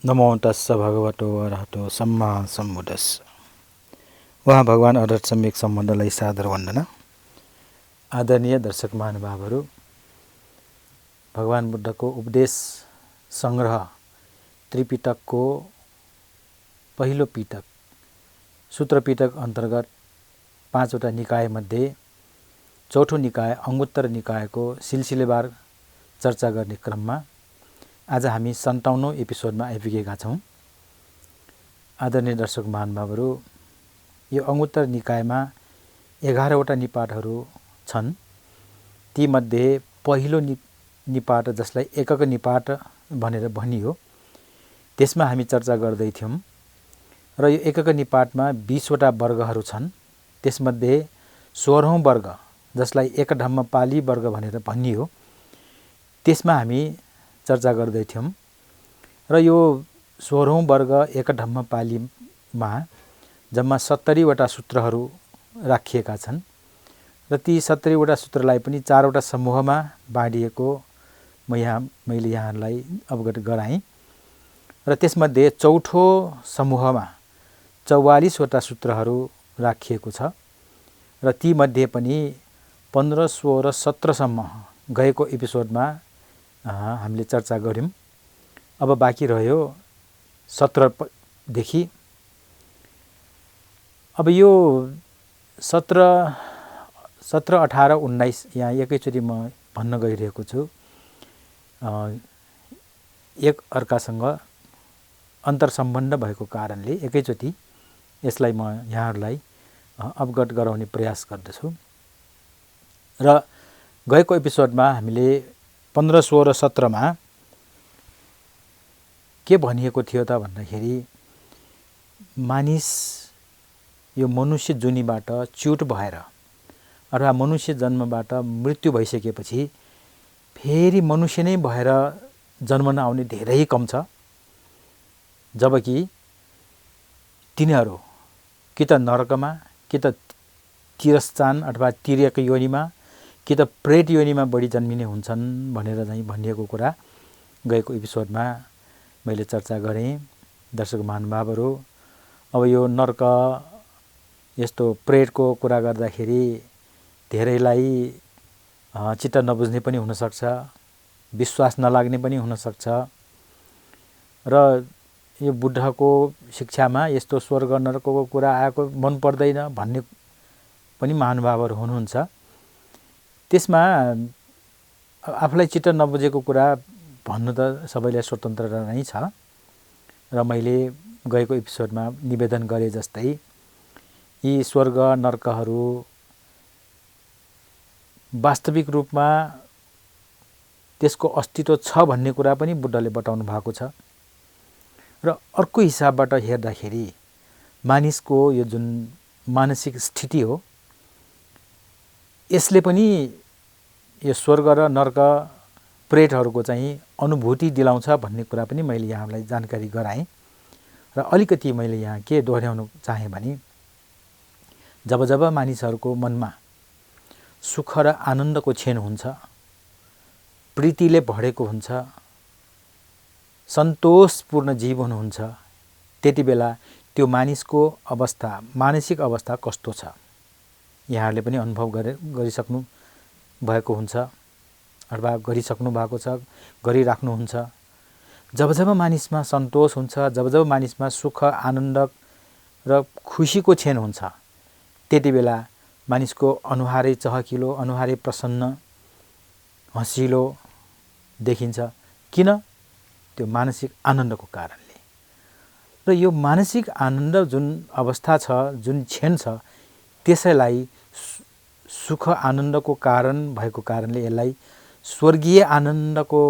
नमो तस्स भगवतो अरहतो सम्मा सम्बुद्धस्स। उहाँ भगवान अरहत सम्यक सम्बन्धलाई सादर वन्दना। आदरणीय दर्शक महानुभावहरू, भगवान बुद्धको उपदेश संग्रह त्रिपिटकको पहिलो पिटक सूत्र पिटक अन्तर्गत 5वटा निकायमध्ये चौथो निकाय अंगुत्तर निकायको सिलसिलेवार चर्चा गर्ने क्रममा आज हामी 57औं एपिसोडमा आइपुगेका छौँ। आदरणीय दर्शक महानुभावहरू, यो अंगुत्तर निकायमा 11वटा निपातहरू छन्। तीमध्ये पहिलो निपात जसलाई एकक निपात भनेर भनियो, त्यसमा हामी चर्चा गर्दै थियौँ र यो एकक निपातमा 20वटा वर्गहरू छन्। त्यसमध्ये 16औं वर्ग जसलाई एकदम्मपाली वर्ग भनेर भनियो, त्यसमा हामी चर्चा गर्दै थियौँ र यो 16औं वर्ग एकदम्मपालीमा जम्मा 70वटा सूत्रहरू राखिएका छन् र ती 70वटा सूत्रलाई पनि 4वटा समूहमा बाँडिएको मैले यहाँलाई अवगत गराएँ र त्यसमध्ये चौथो समूहमा 44वटा सूत्रहरू राखिएको छ र तीमध्ये पनि 15, 16, 17सम्म गएको एपिसोडमा हामीले चर्चा गऱ्यौँ। अब बाँकी रह्यो 17 देखि। अब यो 17, 18, 19 यहाँ एकैचोटि म भन्न गइरहेको छु। एक अर्कासँग अन्तरसम्बन्ध भएको कारणले एकैचोटि यसलाई म यहाँहरूलाई अवगत गराउने प्रयास गर्दछु। र गएको एपिसोडमा हामीले 15, 16, 17मा के भनिएको थियो त भन्दाखेरि, मानिस यो मनुष्य जुनीबाट च्युत भएर अथवा मनुष्य जन्मबाट मृत्यु भइसकेपछि फेरि मनुष्य नै भएर जन्मन आउने धेरै कम छ। जबकि तिनीहरू कि त नरकमा, कि त तिरस्चान अथवा तिर्यक योनिमा, कि त प्रेत योनिमा बढी जन्मिने हुन्छन् भनेर चाहिँ भनिएको कुरा गएको एपिसोडमा मैले चर्चा गरेँ। दर्शक महानुभावहरू, अब यो नर्क यस्तो प्रेतको कुरा गर्दाखेरि धेरैलाई चित्त नबुझ्ने पनि हुनसक्छ, विश्वास नलाग्ने पनि हुनसक्छ र यो बुद्धको शिक्षामा यस्तो स्वर्ग नरकको कुरा आएको मन पर्दैन भन्ने पनि महानुभावहरू हुनुहुन्छ। त्यसमा आफूलाई चित्त नबुझेको कुरा भन्नु त सबैलाई स्वतन्त्रता नै छ र मैले गएको एपिसोडमा निवेदन गरे जस्तै यी स्वर्ग नरकहरू वास्तविक रूपमा त्यसको अस्तित्व छ भन्ने कुरा पनि बुद्धले बताउनु भएको छ र अर्को हिसाबबाट हेर्दाखेरि मानिसको यो जुन मानसिक स्थिति हो, यसले पनि यो स्वर्ग र नर्क प्रेतहरूको चाहिँ अनुभूति दिलाउँछ भन्ने कुरा पनि मैले यहाँलाई जानकारी गराएँ। र अलिकति मैले यहाँ के दोहोऱ्याउन चाहेँ भने, जब जब मानिसहरूको मनमा सुख र आनन्दको क्षण हुन्छ, प्रीतिले भरेको हुन्छ, सन्तोषपूर्ण जीवन हुन्छ, त्यति बेला त्यो मानिसको अवस्था, मानसिक अवस्था कस्तो छ यहाँहरूले पनि अनुभव गरिसक्नु भएको हुन्छ अथवा गरिसक्नु भएको छ, गरिराख्नुहुन्छ। जब जब मानिसमा सन्तोष हुन्छ, जब जब मानिसमा सुख, आनन्द र खुसीको क्षण हुन्छ, त्यति बेला मानिसको अनुहारै चहकिलो, अनुहारै प्रसन्न, हँसिलो देखिन्छ। किन? त्यो मानसिक आनन्दको कारणले। र यो मानसिक आनन्द जुन अवस्था छ, जुन क्षण छ, त्यसैलाई सुख आनन्दको कारण भएको कारणले यसलाई स्वर्गीय आनन्दको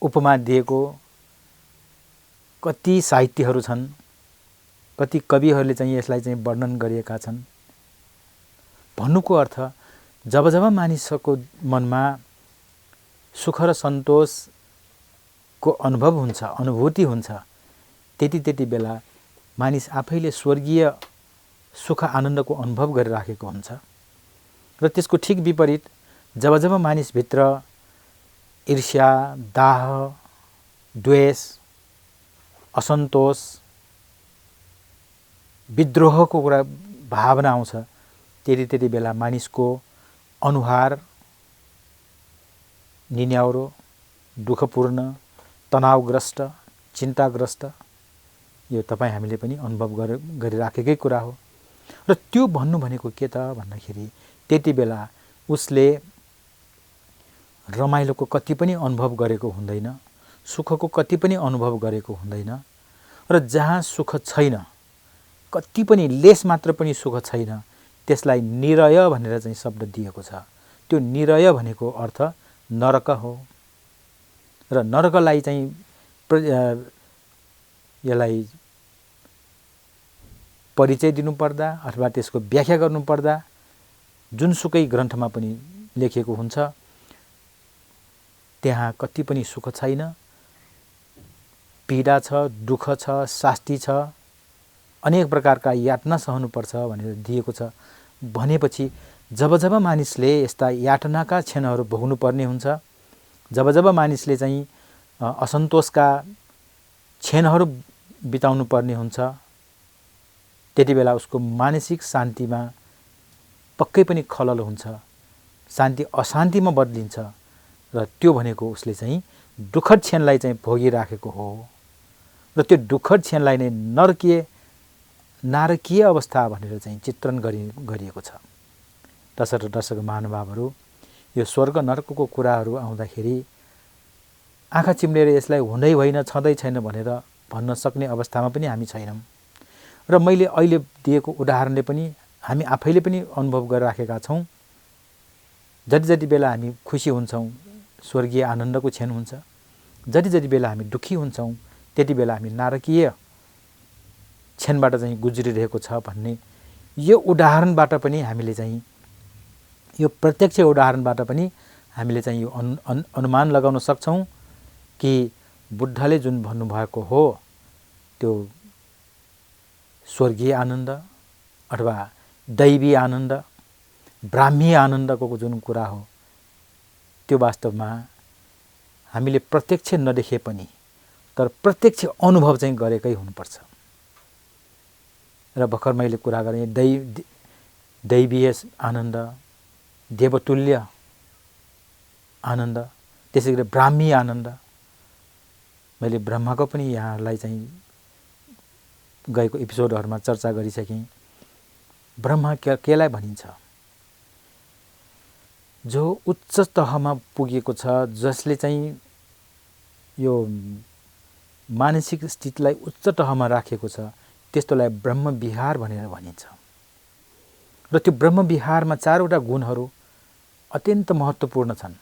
उपमा दिएको कति साहित्यहरू छन्, कति कविहरूले चाहिँ यसलाई चाहिँ वर्णन गरिएका छन्। भन्नुको अर्थ, जब जब मानिसको मनमा सुख र सन्तोषको अनुभव हुन्छ, अनुभूति हुन्छ, त्यति बेला मानिस आफैले स्वर्गीय सुख आनन्दको अनुभव गरिराखेको हुन्छ। र त्यसको ठिक विपरीत, जब जब मानिसभित्र ईर्ष्या, दाह, द्वेष असन्तोष विद्रोहको कुरा भावना आउँछ त्यति बेला मानिसको अनुहार निन्याउरो, दुःखपूर्ण, तनावग्रस्त, चिन्ताग्रस्त, यो तपाईँ हामीले पनि अनुभव गरिराखेकै कुरा हो। र त्यो भन्नु भनेको के त भन्दाखेरि त्यति बेला उसले रमाइलोको कति पनि अनुभव गरेको हुँदैन, सुखको कति पनि अनुभव गरेको हुँदैन, र जहाँ सुख छैन, कति पनि लेस मात्र पनि सुख छैन, त्यसलाई निरय भनेर चाहिँ शब्द दिएको छ। त्यो निरय भनेको अर्थ नरक हो। र नरकलाई चाहिँ यसलाई परिचय दिनुपर्दा अथवा त्यसको व्याख्या गर्नुपर्दा जुनसुकै ग्रन्थमा पनि लेखिएको हुन्छ, त्यहाँ कति पनि सुख छैन, पीडा छ, दुःख छ, शास्ति छ, अनेक प्रकारका यातना सहनुपर्छ भनेर दिएको छ। भनेपछि जब जब मानिसले यस्ता यातनाका क्षणहरू भोग्नु पर्ने हुन्छ, जब जब मानिसले चाहिँ असन्तोषका क्षणहरू बिताउनु पर्ने हुन्छ, त्यति बेला उसको मानसिक शान्तिमा पक्कै पनि खलल हुन्छ, शान्ति अशान्तिमा बदलिन्छ। र त्यो भनेको उसले चाहिँ दुःखद क्षणलाई चाहिँ भोगिराखेको हो। र त्यो दुःखद क्षणलाई नै नारकीय अवस्था भनेर चाहिँ चित्रण गरिएको छ। तसर्थ दर्शक महानुभावहरू, यो स्वर्ग नरकको कुराहरू आउँदाखेरि आँखा चिम्लेर यसलाई हुँदै होइन, छँदै छैन भनेर भन्न सक्ने अवस्थामा पनि हामी छैनौँ। र मैले अहिले दिएको उदाहरणले पनि हामी आफैले पनि अनुभव गरिराखेका छौँ। जति जति बेला हामी खुसी हुन्छौँ स्वर्गीय आनन्दको क्षण हुन्छ, जति जति बेला हामी दुःखी हुन्छौँ त्यति बेला हामी नारकीय क्षणबाट चाहिँ गुज्रिरहेको छ भन्ने यो उदाहरणबाट पनि हामीले चाहिँ, यो प्रत्यक्ष उदाहरणबाट पनि हामीले चाहिँ यो अनुमान लगाउन सक्छौँ कि बुद्धले जुन भन्नुभएको हो त्यो स्वर्गीय आनन्द अथवा दैवी आनन्द, ब्राह्मी आनन्दको जुन कुरा हो, त्यो वास्तवमा हामीले प्रत्यक्ष नदेखे पनि तर प्रत्यक्ष अनुभव चाहिँ गरेकै हुनुपर्छ। र भर्खर मैले कुरा गरेँ दैवीय आनन्द, देवतुल्य आनन्द, त्यसै गरी ब्राह्मी आनन्द। मैले ब्रह्माको पनि यहाँलाई चाहिँ गएको एपिसोडहरूमा चर्चा गरिसकेँ। ब्रह्मा केलाई भनिन्छ? जो उच्च तहमा पुगेको छ, जसले चाहिँ यो मानसिक स्थितिलाई उच्च तहमा राखेको छ, त्यस्तोलाई ब्रह्म विहार भनेर भनिन्छ। र त्यो ब्रह्म विहारमा चारवटा गुणहरू अत्यन्त महत्त्वपूर्ण छन्: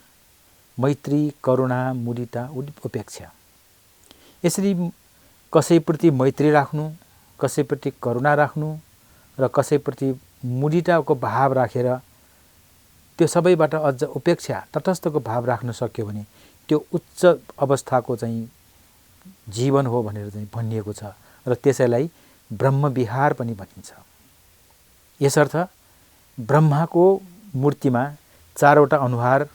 मैत्री, करुणा, मुदिता, उपेक्षा। यसरी कसैप्रति मैत्री राख्नु, कसैप्रति करुणा राख्नु र कसैप्रति मुदिताको भाव राखेर त्यो सबैबाट अझ उपेक्षा, तटस्थको भाव राख्न सक्यो भने त्यो उच्च अवस्थाको चाहिँ जीवन हो भनेर चाहिँ भनिएको छ। र त्यसैलाई ब्रह्म विहार पनि भनिन्छ। यसर्थ ब्रह्माको मूर्तिमा चारवटा अनुहार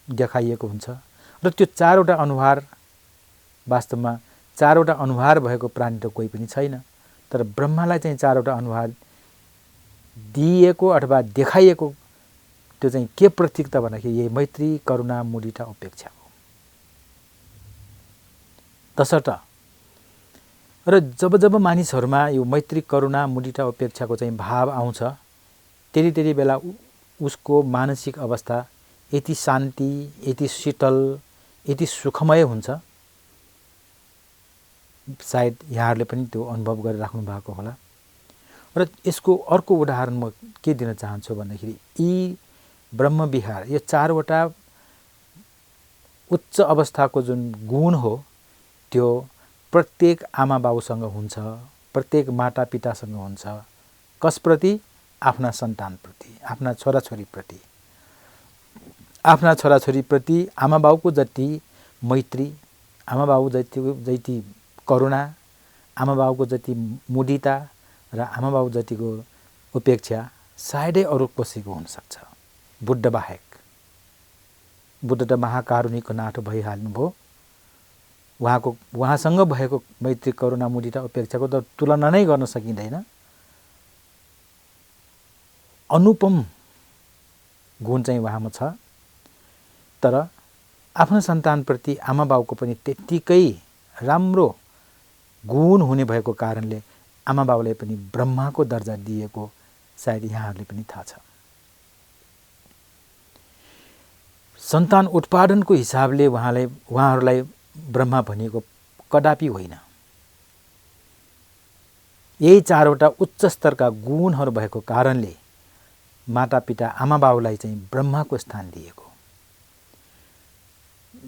देखाइएको हुन्छ र त्यो चारवटा अनुहार वास्तवमा चारवटा अनुहार भएको प्राणी त कोही पनि छैन। तर ब्रह्मालाई चाहिँ चारवटा अनुहार दिइएको अथवा देखाइएको त्यो चाहिँ के प्रतीक त भन्दाखेरि यही मैत्री, करुणा, मुदिता, उपेक्षा हो। तसर्थ र जब जब मानिसहरूमा यो मैत्री, करुणा, मुदिता, उपेक्षाको चाहिँ भाव आउँछ त्यति बेला उसको मानसिक अवस्था यति शान्ति, यति शीतल, यति सुखमय हुन्छ। सायद यहाँहरूले पनि त्यो अनुभव गरिराख्नु भएको होला। र यसको अर्को उदाहरण म के दिन चाहन्छु भन्दाखेरि यी ब्रह्म विहार, यो चारवटा उच्च अवस्थाको जुन गुण हो त्यो प्रत्येक आमा बाबुसँग हुन्छ, प्रत्येक माता पितासँग हुन्छ। कसप्रति? आफ्ना सन्तानप्रति, आफ्ना छोराछोरीप्रति। आफ्ना छोराछोरीप्रति आमा बाबुको जति मैत्री, आमा बाबु जति करुणा, आमा बाबुको जति मुदिता र आमा बाबु जतिको उपेक्षा सायदै अरू कसैको हुनसक्छ, बुद्ध बाहेक। बुद्ध त महाकारुणिकको नाथ भइहाल्नुभयो। उहाँसँग भएको मैत्री, करुणा, मुदिता, उपेक्षाको त तुलना नै गर्न सकिँदैन। अनुपम गुण चाहिँ उहाँमा छ। तर आफ्नो सन्तानप्रति आमा बाउको पनि त्यत्तिकै राम्रो गुण हुने भएको कारणले आमा बाउलाई पनि ब्रह्माको दर्जा दिएको सायद यहाँहरूले पनि थाहा छ। सन्तान उत्पादनको हिसाबले उहाँहरूलाई ब्रह्मा भनिएको कदापि होइन। यही 4वटा उच्च स्तरका गुणहरू भएको कारणले मातापिता आमा बाउलाई चाहिँ ब्रह्माको स्थान दिएको।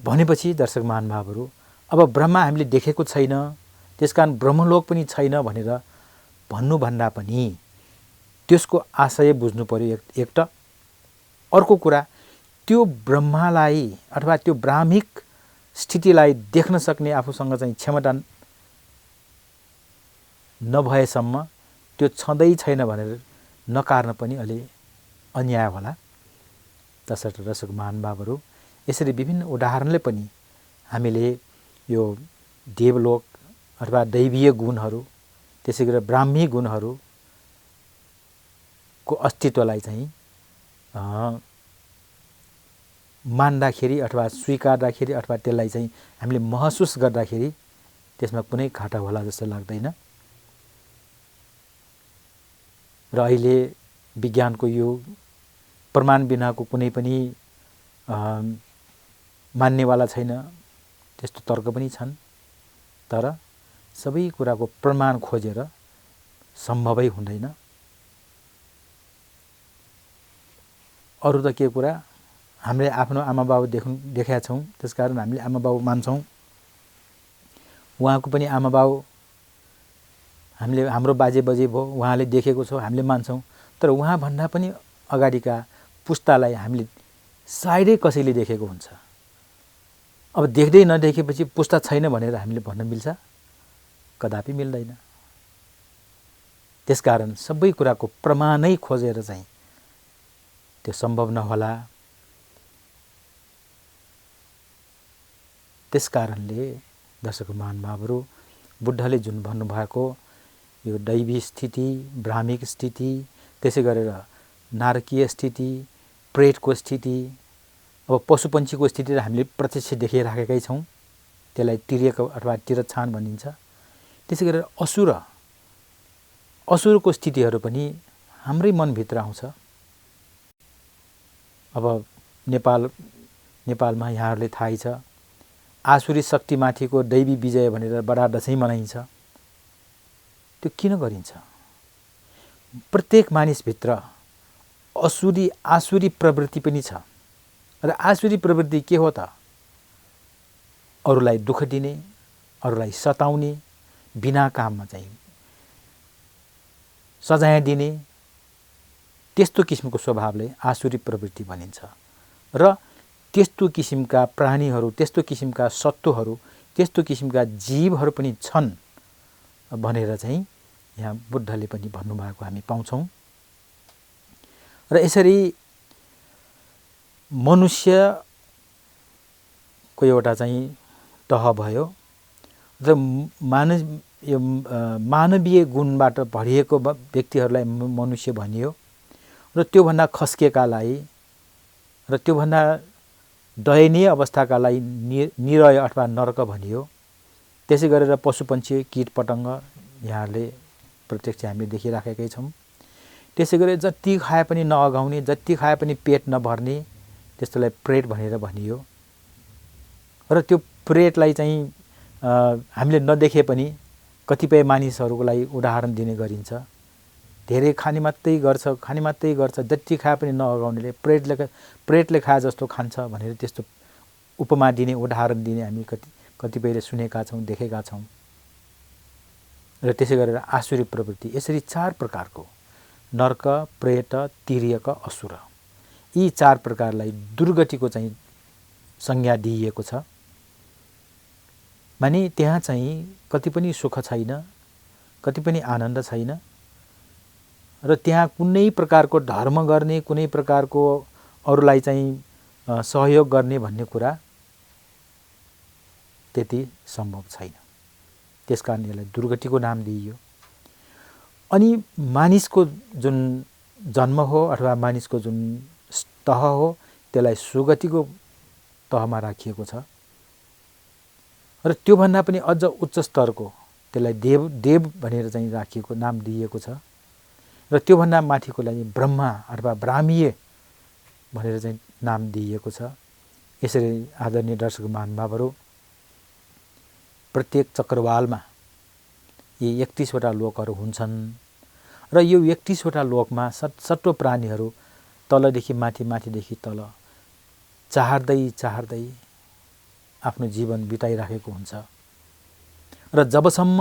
भनेपछि दर्शक महानुभावहरू, अब ब्रह्मा हामीले देखेको छैन, त्यसकारण ब्रह्मलोक पनि छैन भनेर भन्नुभन्दा पनि त्यसको आशय बुझ्नु पर्यो एक त। अर्को कुरा, त्यो ब्रह्मालाई अथवा त्यो ब्राह्मिक स्थितिलाई देख्न सक्ने आफूसँग चाहिँ क्षमता नभएसम्म त्यो छँदै छैन भनेर नकार्न पनि अलि अन्याय होला। तसर्थ दर्शक महानुभावहरू, यसरी विभिन्न उदाहरणले पनि हामीले यो देवलोक अथवा दैवीय गुणहरू, त्यसै गरेर ब्राह्मी गुणहरूको अस्तित्वलाई चाहिँ मान्दाखेरि अथवा स्वीकार्दाखेरि अथवा त्यसलाई चाहिँ हामीले महसुस गर्दाखेरि त्यसमा कुनै घाटा होला जस्तो लाग्दैन। र अहिले विज्ञानको युग, प्रमाण बिनाको कुनै पनि मान्नेवाला छैन, त्यस्तो तर्क पनि छन्। तर सबै कुराको प्रमाण खोजेर सम्भवै हुँदैन। अरू त के कुरा, हामीले आफ्नो आमा बाउ देखेका छौँ, त्यसकारण हामीले आमा बाउ मान्छौँ। उहाँको पनि आमा बाउ हामीले हाम्रो बाजे बजे भयो, उहाँले देखेको छ, हामीले मान्छौँ। तर उहाँभन्दा पनि अगाडिका पुस्तालाई हामीले सायदै कसैले देखेको हुन्छ। अब देख्दै नदेखेपछि पुस्ता छैन भनेर हामीले भन्न मिल्छ? कदापि मिल्दैन। त्यसकारण सबै कुराको प्रमाणै खोजेर चाहिँ त्यो सम्भव नहोला। त्यसकारणले दर्शक महानुभावहरू, बुद्धले जुन भन्नुभएको यो दैवी स्थिति, ब्राह्मिक स्थिति, त्यसै गरेर नारकीय स्थिति, प्रेतको स्थिति, अब पशुपन्छीको स्थिति हामीले प्रत्यक्ष देखिराखेकै छौँ। त्यसलाई तिर्यक अथवा तिरछान भनिन्छ। त्यसै गरेर असुरको स्थितिहरू पनि हाम्रै मनभित्र आउँछ। अब नेपालमा यहाँहरूले थाहै छ, आसुरी शक्तिमाथिको दैवी विजय भनेर बडा दशैं मनाइन्छ। त्यो किन गरिन्छ? प्रत्येक मानिसभित्र आसुरी प्रवृत्ति पनि छ। र आसुरी प्रवृत्ति के हो त? अरूलाई दुःख दिने, अरूलाई सताउने, बिना काममा चाहिँ सजाय दिने, त्यस्तो किसिमको स्वभावले आसुरी प्रवृत्ति भनिन्छ। र त्यस्तो किसिमका प्राणीहरू, त्यस्तो किसिमका सत्वहरू, त्यस्तो किसिमका जीवहरू पनि छन् भनेर चाहिँ यहाँ बुद्धले पनि भन्नुभएको हामी पाउँछौँ। र यसरी मनुष्यको एउटा चाहिँ तह भयो र मानवीय गुणबाट भरिएको व्यक्तिहरूलाई मनुष्य भनियो। र त्योभन्दा खस्केकालाई र त्योभन्दा दयनीय अवस्थाकालाई निरय अथवा नरक भनियो। त्यसै गरेर पशुपन्छी, कीट पतङ्ग यहाँहरूले प्रत्यक्ष हामीले देखिराखेकै छौँ। त्यसै गरेर जति खाए पनि नअगाउने, जति खाए पनि पेट नभर्ने, त्यस्तोलाई प्रेत भनेर भनियो। र त्यो प्रेतलाई चाहिँ हामीले नदेखे पनि कतिपय मानिसहरूलाई उदाहरण दिने गरिन्छ। धेरै खाने मात्रै गर्छ, जति खाए पनि नअगाउनेले प्रेतले खाए जस्तो खान्छ भनेर त्यस्तो उपमा दिने, उदाहरण दिने हामी कतिपयले सुनेका छौँ, देखेका छौँ। र त्यसै गरेर आसुरी प्रवृत्ति, यसरी 4 प्रकारको नर्क, प्रेत, तिर्यक, असुर, यी 4 प्रकारलाई दुर्गतिको चाहिँ संज्ञा दिइएको छ। माने त्यहाँ चाहिँ कति पनि सुख छैन, कति पनि आनन्द छैन। र त्यहाँ कुनै प्रकारको धर्म गर्ने, कुनै प्रकारको अरूलाई चाहिँ सहयोग गर्ने भन्ने कुरा त्यति सम्भव छैन। त्यसकारण यसलाई दुर्गतिको नाम दिइयो। अनि मानिसको जुन जन्म हो अथवा मानिसको जुन तह हो त्यसलाई सुगतिको तहमा राखिएको छ र त्योभन्दा पनि अझ उच्च स्तरको त्यसलाई देव भनेर चाहिँ राखिएको नाम दिइएको छ र त्योभन्दा माथिको लागि ब्रह्मा अथवा ब्राह्मीय भनेर चाहिँ नाम दिइएको छ। यसरी आदरणीय दर्शक महानुभावहरू, प्रत्येक चक्रवालमा यी 31 वटा लोकहरू हुन्छन् र यो 31 वटा लोकमा सट्टो प्राणीहरू तलदेखि माथि माथिदेखि तल चाहर्दै आफ्नो जीवन बिताइराखेको हुन्छ र जबसम्म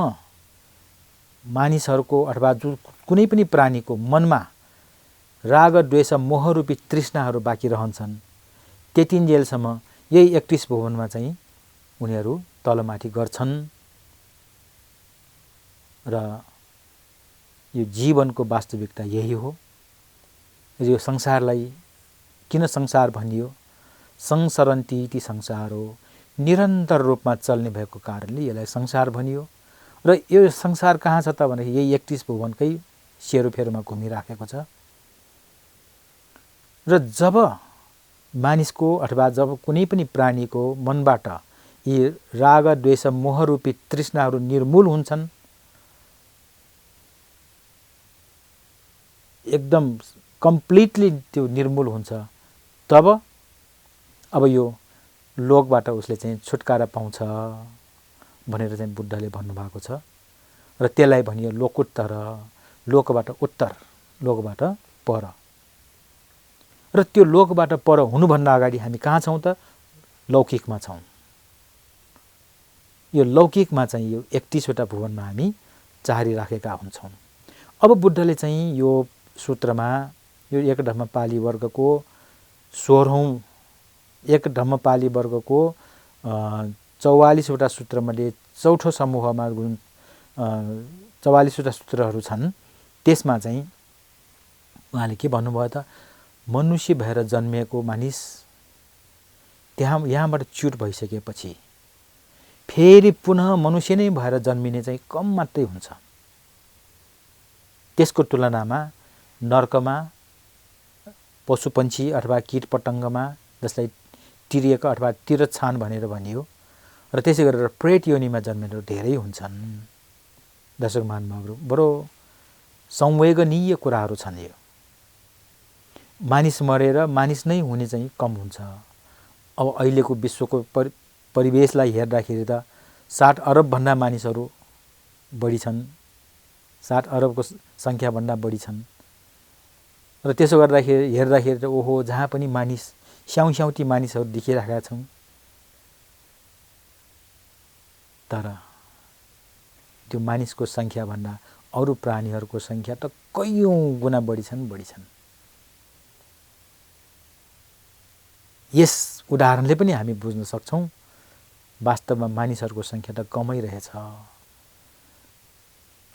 मानिसहरूको अथवा कुनै पनि प्राणीको मनमा राग द्वेष मोहरूपी तृष्णाहरू बाँकी रहन्छन् त्यतिन्जेलसम्म यही 31 भुवनमा चाहिँ उनीहरू तलमाथि गर्छन् र यो जीवनको वास्तविकता यही हो। यो संसारलाई किन संसार भनियो? संसरन्ति इति संसारो, निरन्तर रूपमा चल्ने भएको कारणले यसलाई संसार भनियो। र यो संसार कहाँ छ त भने यही 31 भुवनकै सेरोफेरोमा घुमिराखेको छ। र जब मानिसको अथवा जब कुनै पनि प्राणीको मनबाट यी राग द्वेष मोहरूपी तृष्णाहरू निर्मूल हुन्छन्, एकदम कम्प्लिटली त्यो निर्मूल हुन्छ, तब अब यो लोकबाट उसले चाहिँ छुटकारा पाउँछ भनेर चाहिँ बुद्धले भन्नुभएको छ। र त्यसलाई भनियो लोकोत्तर, लोकबाट उत्तर, लोकबाट पर। र त्यो लोकबाट पर हुनुभन्दा अगाडि हामी कहाँ छौँ त? लौकिकमा छौँ। यो लौकिकमा चाहिँ यो 31 वटा भुवनमा हामी चाहरिराखेका हुन्छौँ। अब बुद्धले चाहिँ यो सूत्रमा यो एक धम्मपाली वर्गको 16औं एक धम्मपाली वर्गको 44 वटा सूत्रमध्ये चौथो समूहमा जुन 44 वटा सूत्रहरू छन् त्यसमा चाहिँ उहाँले के भन्नुभयो त? मनुष्य भएर जन्मिएको मानिस यहाँबाट च्युत भइसकेपछि फेरि पुनः मनुष्य नै भएर जन्मिने चाहिँ कम मात्रै हुन्छ। त्यसको तुलनामा नर्कमा पशुपन्छी अथवा कीटपतङ्गमा, जसलाई तिर्यक अथवा तिरछान भनेर भनियो, र त्यसै गरेर प्रेत योनिमा जन्मेर धेरै हुन्छन्। दर्शक महानुभावहरू, बडो संवेदनीय कुराहरू छन्। यो मानिस मरेर मानिस नै हुने चाहिँ कम हुन्छ। अब अहिलेको विश्वको परिवेशलाई हेर्दाखेरि त 60 अरबभन्दा मानिसहरू बढी छन्, 60 अरबको सङ्ख्याभन्दा बढी छन्। र त्यसो गर्दाखेरि हेर्दाखेरि त ओहो, जहाँ पनि मानिस स्याउस्याउती मानिसहरू देखिरहेका छौँ। तर त्यो मानिसको सङ्ख्याभन्दा अरू प्राणीहरूको सङ्ख्या त कैयौँ गुणा बढी छन्। यस उदाहरणले पनि हामी बुझ्न सक्छौँ वास्तवमा मानिसहरूको सङ्ख्या त कमै रहेछ।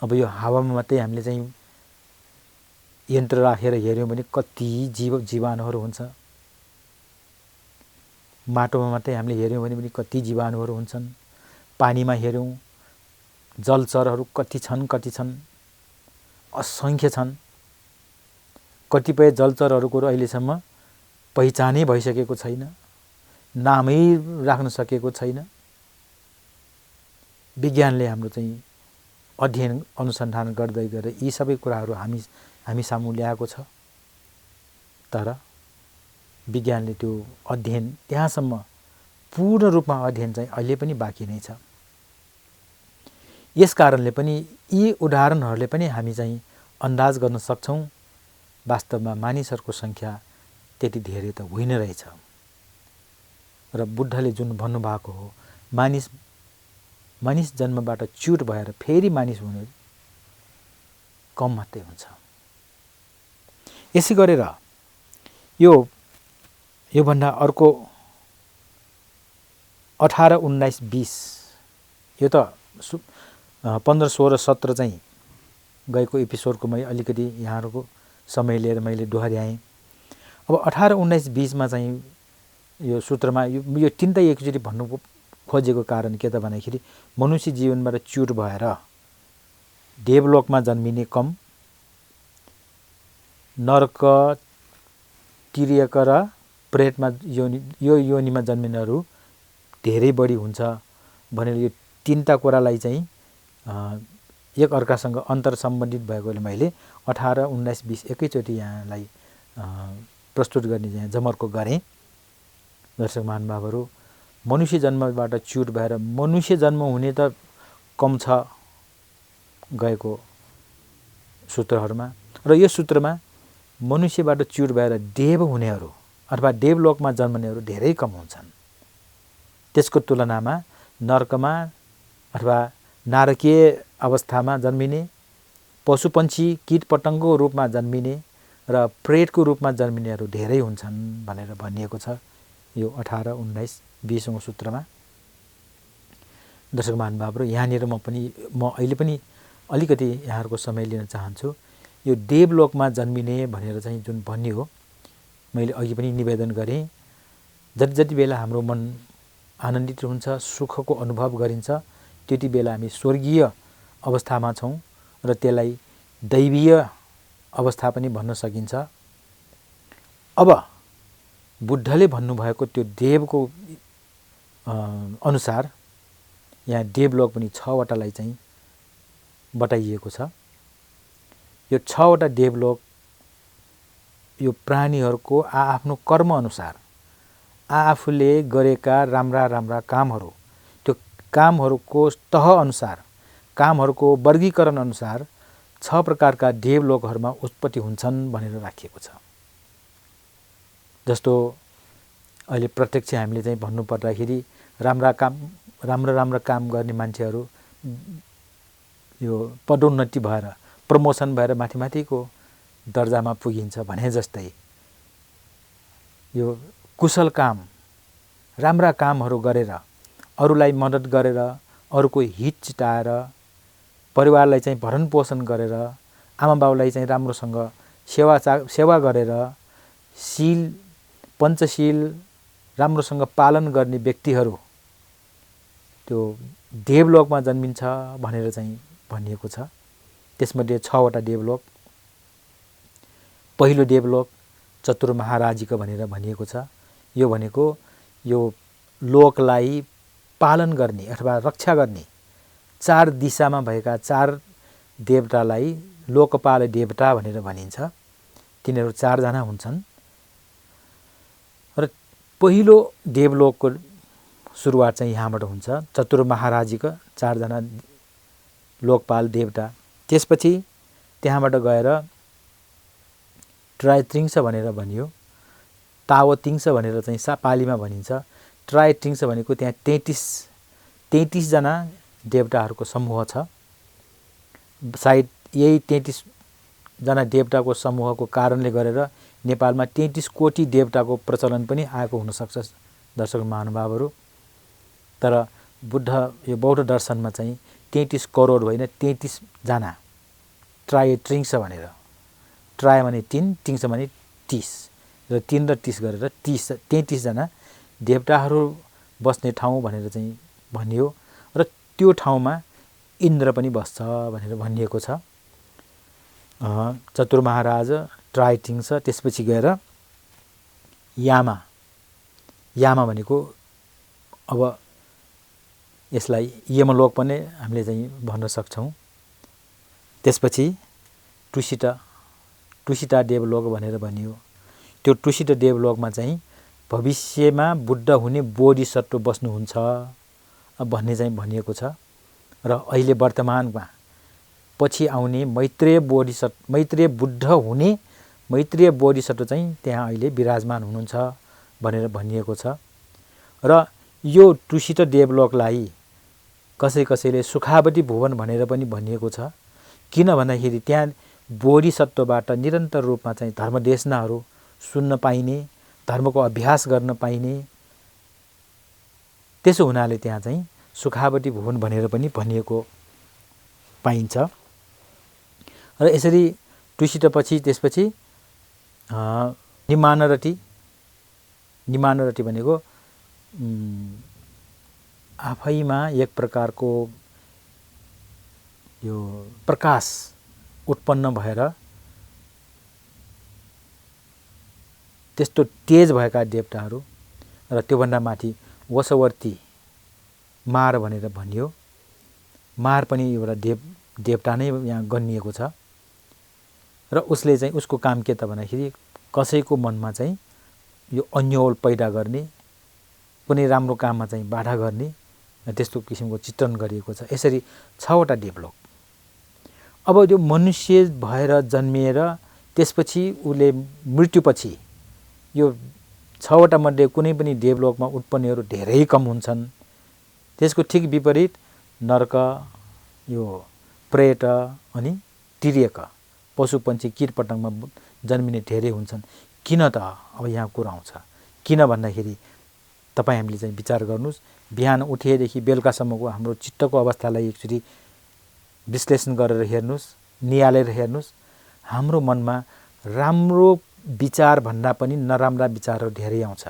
अब यो हावामा मात्रै हामीले चाहिँ यन्त्र राखेर हेऱ्यौँ भने कति जीवाणुहरू हुन्छ। माटोमा मात्रै हामीले हेऱ्यौँ भने पनि कति जीवाणुहरू हुन्छन्। पानीमा हेऱ्यौँ जलचरहरू कति छन्, असङ्ख्य छन्। कतिपय जलचरहरूको अहिलेसम्म पहिचानै भइसकेको छैन, नामै राख्न सकेको छैन। विज्ञानले हाम्रो चाहिँ अध्ययन अनुसन्धान गर्दै गएर यी सबै कुराहरू हामी सामु ल्याएको छ। तर विज्ञानले त्यो अध्ययन त्यहाँसम्म पूर्ण रूपमा अध्ययन चाहिँ अहिले पनि बाँकी नै छ। यस कारणले पनि यी उदाहरणहरूले पनि हामी चाहिँ अन्दाज गर्न सक्छौँ वास्तवमा मानिसहरूको सङ्ख्या त्यति धेरै त होइन रहेछ। र बुद्धले जुन भन्नुभएको हो, मानिस जन्मबाट च्युत भएर फेरि मानिस हुने कम मात्रै हुन्छ। यसै गरेर योभन्दा अर्को 18, 19, 20 यो त 15, 16, 17 चाहिँ गएको एपिसोडको मैले अलिकति यहाँहरूको समय लिएर मैले दोहोऱ्याएँ। अब 18, 19, 20मा चाहिँ यो सूत्रमा यो तिनटै एकचोटि खोजेको कारण के त भन्दाखेरि मनुष्य जीवनबाट च्युत भएर देवलोकमा जन्मिने कम, नरक, तिर्यक र प्रेतमा यो योनिमा जन्मिनेहरू धेरै बढी हुन्छ भनेर यो तीनटा कुरालाई चाहिँ एक अर्कासँग अन्तर सम्बन्धित भएकोले मैले 18, 19, 20 एकैचोटि यहाँलाई प्रस्तुत गर्ने चाहिँ जमर्को गरेँ। दर्शक महानुभावहरू, मनुष्य जन्मबाट च्युत भएर मनुष्य जन्म हुने त कम छ गएको सूत्रहरूमा, र यो सूत्रमा मनुष्यबाट च्युत भएर देव हुनेहरू अथवा देवलोकमा जन्मनेहरू धेरै कम हुन्छन्। त्यसको तुलनामा नरकमा अथवा नारकीय अवस्थामा जन्मिने, पशुपन्छी कीटपतङ्गको रूपमा जन्मिने र प्रेतको रूपमा जन्मिनेहरू धेरै हुन्छन् भनेर भनिएको छ यो 18, 19, 20औं सूत्रमा। दर्शक महानुभावहरू, यहाँनिर म अहिले पनि अलिकति यहाँहरूको समय लिन चाहन्छु। यो देवलोकमा जन्मिने भनेर चाहिँ जुन भनियो, मैले अघि पनि निवेदन गरेँ, जति बेला हाम्रो मन आनन्दित हुन्छ, सुखको अनुभव गरिन्छ, त्यति बेला हामी स्वर्गीय अवस्थामा छौँ र त्यसलाई दैवीय अवस्था पनि भन्न सकिन्छ। अब बुद्धले भन्नुभएको त्यो देवको अनुसार यहाँ देवलोक पनि 6वटालाई चाहिँ बताइएको छ। यो 6वटा देवलोक यो प्राणीहरूको आफ्नो कर्म अनुसार आफूले गरेका राम्रा कामहरू, त्यो कामहरूको तह अनुसार, कामहरूको वर्गीकरण अनुसार 6 प्रकारका देवलोकहरूमा उत्पत्ति हुन्छन् भनेर राखिएको छ। जस्तो अहिले प्रत्यक्ष हामीले चाहिँ भन्नुपर्दाखेरि राम्रा काम गर्ने मान्छेहरू यो पदोन्नति भएर, प्रमोसन भएर माथिको दर्जामा पुगिन्छ भने जस्तै यो कुशल काम, राम्रा कामहरू गरेर, अरूलाई मद्दत गरेर, अरूको हित चिताएर, परिवारलाई चाहिँ भरण पोषण गरेर, आमा बाउलाई चाहिँ राम्रोसँग सेवा गरेर, शील, पञ्चशील राम्रोसँग पालन गर्ने व्यक्तिहरू त्यो देवलोकमा जन्मिन्छ भनेर चाहिँ भनिएको छ। त्यसमध्ये 6वटा देवलोक। पहिलो देवलोक चतुर्महाराजिको भनेर भनिएको छ। यो भनेको यो लोकलाई पालन गर्ने अथवा रक्षा गर्ने 4 दिशामा भएका 4 देवतालाई लोकपाल देवता भनेर भनिन्छ। तिनीहरू 4 जना हुन्छन् र पहिलो देवलोकको सुरुवात चाहिँ यहाँबाट हुन्छ, चतुर्महाराजिको 4 जना लोकपाल देवता। त्यसपछि त्यहाँबाट गएर ट्राइत्रिंश भनेर भनियो, तावतिंश भनेर चाहिँ पालीमा भनिन्छ। ट्राइत्रिंश भनेको त्यहाँ 33 जना देवताहरूको समूह छ। सायद यही 33 जना देवताको समूहको कारणले गरेर नेपालमा 33 कोटी देवताको प्रचलन पनि आएको हुनसक्छ दर्शक महानुभावहरू। तर यो बौद्ध दर्शनमा चाहिँ 33 करोड होइन, 33 जना ट्राइत्रिंश भनेर, ट्राय भने 3, त्रिंश भने 30 र 3 र 30 गरेर 33 जना देवताहरू बस्ने ठाउँ भनेर चाहिँ भनियो र त्यो ठाउँमा इन्द्र पनि बस्छ भनेर भनिएको छ। चतुर्महाराज, ट्राइत्रिंश, त्यसपछि गएर यामा भनेको अब यसलाई यमलोक पनि हामीले चाहिँ भन्न सक्छौँ। त्यसपछि टुसिता देवलोक भनेर भनियो। त्यो टुसिता देवलोकमा चाहिँ भविष्यमा बुद्ध हुने बोधिसत्व बस्नुहुन्छ भन्ने चाहिँ भनिएको छ र अहिले वर्तमानमा पछि आउने मैत्रेय बुद्ध हुने मैत्रेय बोधिसत्व चाहिँ त्यहाँ अहिले विराजमान हुनुहुन्छ भनेर भनिएको छ। र यो टुसिता देवलोकलाई कसैले सुखावती भुवन भनेर पनि भनिएको छ। किन भन्दाखेरि त्यहाँ बोधिसत्वबाट निरन्तर रूपमा चाहिँ धर्मदेशनाहरू सुन्न पाइने, धर्मको अभ्यास गर्न पाइने, त्यसो हुनाले त्यहाँ चाहिँ सुखावती भुवन भनेर पनि भनिएको पाइन्छ। र यसरी टुसितापछि त्यसपछि निमानरटी भनेको आफैमा एक प्रकारको यो प्रकाश उत्पन्न भएर त्यस्तो तेज भएका देवताहरू र त्योभन्दा माथि वशवर्ती मार भनेर भनियो। मार पनि एउटा देवता नै यहाँ गनिएको छ र उसले चाहिँ उसको काम के त भन्दाखेरि कसैको मनमा चाहिँ यो अन्योल पैदा गर्ने, कुनै राम्रो काममा चाहिँ बाधा गर्ने त्यस्तो किसिमको चित्रण गरिएको छ। यसरी 6वटा देवलोक। अब यो मनुष्य भएर जन्मिएर त्यसपछि उसले मृत्युपछि यो 6वटा मध्ये कुनै पनि देवलोकमा उत्पन्नहरू धेरै कम हुन्छन्। त्यसको ठिक विपरीत नरक, यो प्रेत अनि तिर्यक पशुपन्छी कीटपतङ्गमा जन्मिने धेरै हुन्छन्। किन त? अब यहाँ कुरा आउँछ। किन भन्दाखेरि तपाईँ हामीले चाहिँ विचार गर्नुहोस्। बिहान उठेदेखि बेलुकासम्मको हाम्रो चित्तको अवस्थालाई एकचोटि विश्लेषण गरेर हेर्नुहोस्, निहालेर हेर्नुहोस्। हाम्रो मनमा राम्रो विचार भन्दा पनि नराम्रा विचारहरू धेरै आउँछ।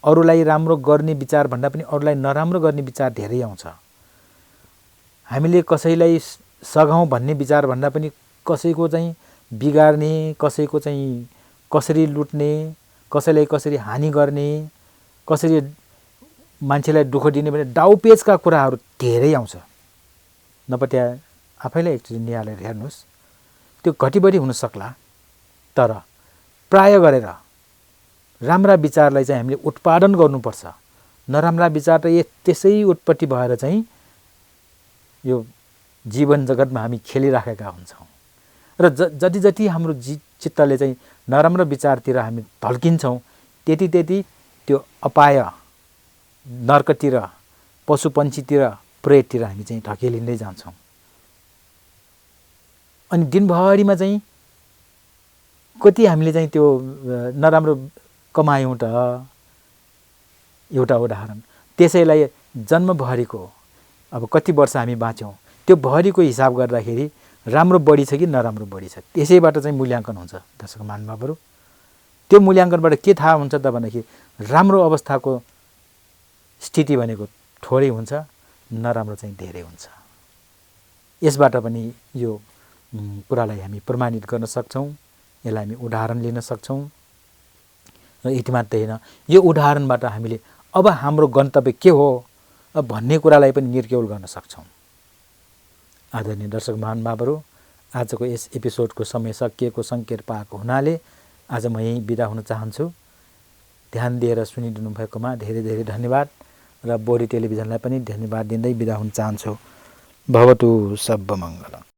अरूलाई राम्रो गर्ने विचार भन्दा पनि अरूलाई नराम्रो गर्ने विचार धेरै आउँछ। हामीले कसैलाई सघाउँ भन्ने विचार भन्दा पनि कसैको चाहिँ बिगार्ने, कसैको चाहिँ कसरी लुट्ने, कसैलाई कसरी हानि गर्ने, कसरी मान्छेलाई दुःख दिने भने डाउपेचका कुराहरू धेरै आउँछ। नपत्या आफैलाई एकचोटि निहालेर हेर्नुहोस्। त्यो घटिबढी हुन सक्ला, तर प्राय गरेर राम्रा विचारलाई चाहिँ हामीले उत्पादन गर्नुपर्छ। नराम्रा विचार त त्यसै उत्पत्ति भएर चाहिँ यो जीवन जगतमा हामी खेलिराखेका हुन्छौँ र जति जति हाम्रो चित्तले चाहिँ नराम्रो विचारतिर हामी ढल्किन्छौँ त्यति त्यति त्यो अपाय, नर्कतिर, पशुपन्छीतिर, प्रेततिर हामी चाहिँ ढकेलिँदै जान्छौँ। अनि दिनभरिमा चाहिँ कति हामीले चाहिँ त्यो नराम्रो कमायौँ त। एउटा उदाहरण, त्यसैलाई जन्मभरिको अब कति वर्ष हामी बाँच्यौँ त्यो भरिको हिसाब गर्दाखेरि राम्रो बढी छ कि नराम्रो बढी छ, त्यसैबाट चाहिँ मूल्याङ्कन हुन्छ। दर्शक महानुभावहरू, त्यो मूल्याङ्कनबाट के थाहा हुन्छ त भन्दाखेरि राम्रो अवस्थाको स्थिति भनेको थोरै हुन्छ, नराम्रो चाहिँ धेरै हुन्छ। यसबाट पनि यो कुरालाई हामी प्रमाणित गर्न सक्छौँ, यसलाई हामी उदाहरण लिन सक्छौँ। र यति मात्रै होइन, यो उदाहरणबाट हामीले अब हाम्रो गन्तव्य के हो भन्ने कुरालाई पनि निर्क्यौल गर्न सक्छौँ। आदरणीय दर्शक महानुभावहरू, आजको यस एपिसोडको समय सकिएको सङ्केत पाएको हुनाले आज म यहीँ बिदा हुन चाहन्छु। ध्यान दिएर सुनिदिनु भएकोमा धेरै धेरै धन्यवाद र बोरी टेलिभिजनलाई पनि धन्यवाद दिँदै बिदा हुन चाहन्छु। भवतु सर्वमङ्गलम्।